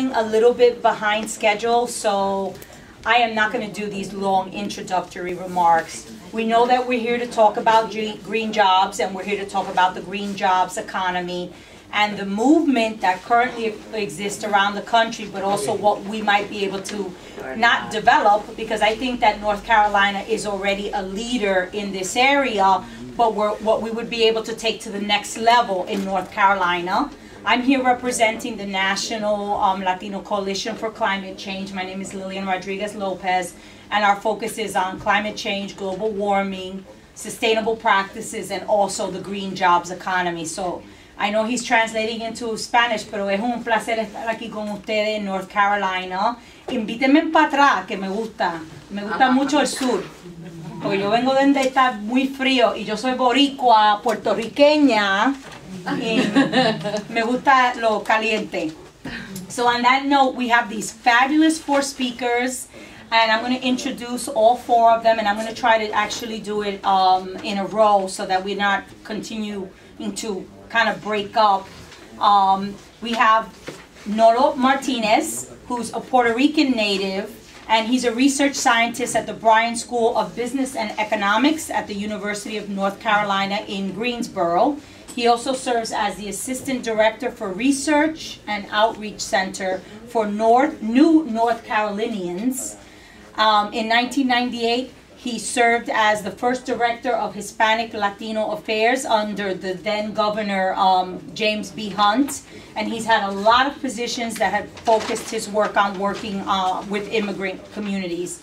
running a little bit behind schedule, so I am not going to do these long introductory remarks. We know that we're here to talk about green jobs, and we're here to talk about the green jobs economy and the movement that currently exists around the country, but also what we might be able to not develop, because I think that North Carolina is already a leader in this area, but what we would be able to take to the next level in North Carolina. I'm here representing the National Latino Coalition for Climate Change. My name is Lillian Rodriguez Lopez, and our focus is on climate change, global warming, sustainable practices, and also the green jobs economy. So I know he's translating into Spanish, pero es un placer estar aquí con ustedes en North Carolina. Invítenme para atrás, que me gusta mucho el sur. Porque yo vengo de donde está muy frío y yo soy boricua, puertorriqueña, y me gusta lo caliente. So on that note, we have these fabulous 4 speakers, and I'm going to introduce all 4 of them, and I'm going to try to actually do it in a row so that we're not continuing to kind of break up. We have Nolo Martinez, who's a Puerto Rican native, and he's a research scientist at the Bryan School of Business and Economics at the University of North Carolina in Greensboro. He also serves as the Assistant Director for Research and Outreach Center for New North Carolinians. In 1998, he served as the first Director of Hispanic Latino Affairs under the then Governor James B. Hunt, and he's had a lot of positions that have focused his work on working with immigrant communities.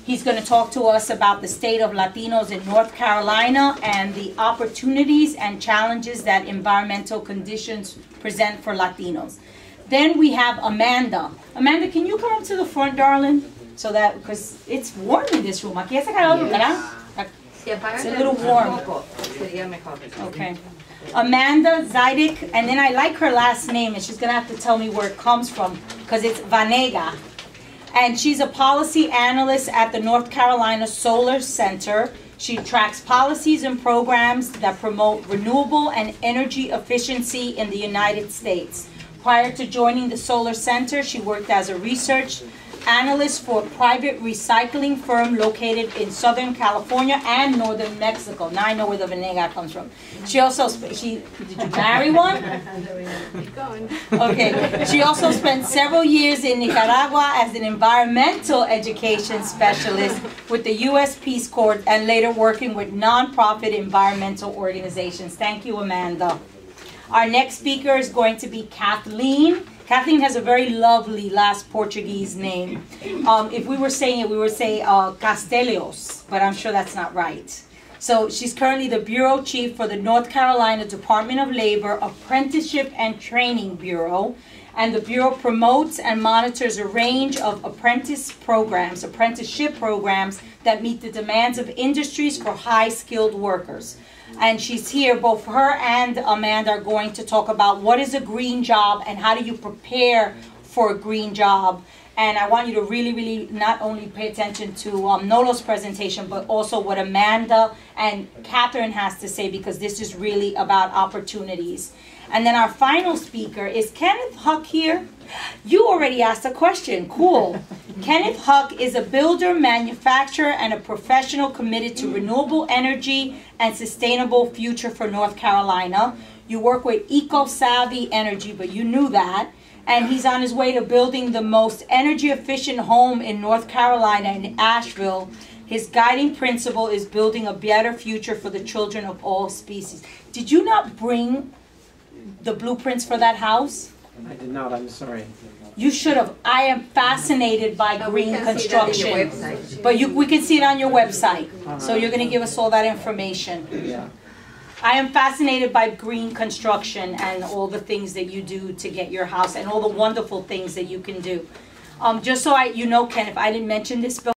He's going to talk to us about the state of Latinos in North Carolina and the opportunities and challenges that environmental conditions present for Latinos. Then we have Amanda. Amanda, can you come up to the front, darling? So that, because it's warm in this room. Aquí hace calor, ¿verdad? It's a little warm. Okay. Amanda Zaidik, and then I like her last name, and she's going to have to tell me where it comes from, because it's Vanega. And she's a policy analyst at the North Carolina Solar Center. She tracks policies and programs that promote renewable and energy efficiency in the United States. Prior to joining the Solar Center, she worked as a research analyst for a private recycling firm located in Southern California and Northern Mexico. Now I know where the Vanega comes from. She also, did you marry one? Okay. She also spent several years in Nicaragua as an environmental education specialist with the U.S. Peace Corps and later working with nonprofit environmental organizations. Thank you, Amanda. Our next speaker is going to be Kathleen. Kathleen has a very lovely last Portuguese name. If we were saying it, we would say Castellos, but I'm sure that's not right. So she's currently the Bureau Chief for the North Carolina Department of Labor Apprenticeship and Training Bureau. And the Bureau promotes and monitors a range of apprenticeship programs that meet the demands of industries for high-skilled workers. And she's here, both her and Amanda are going to talk about what is a green job and how do you prepare for a green job. And I want you to really, really not only pay attention to Nolo's presentation, but also what Amanda and Catherine has to say, because this is really about opportunities. And then our final speaker is Kenneth Huck here. You already asked a question. Cool. Kenneth Huck is a builder, manufacturer, and a professional committed to renewable energy and sustainable future for North Carolina. You work with eco-savvy energy, but you knew that. And he's on his way to building the most energy-efficient home in North Carolina in Asheville. His guiding principle is building a better future for the children of all species. Did you not bring the blueprints for that house? I did not, I'm sorry. You should have. I am fascinated by green construction. But we can see it on your website. So you're going to give us all that information. Yeah. I am fascinated by green construction and all the things that you do to get your house and all the wonderful things that you can do. Just so you know, Ken, if I didn't mention this before,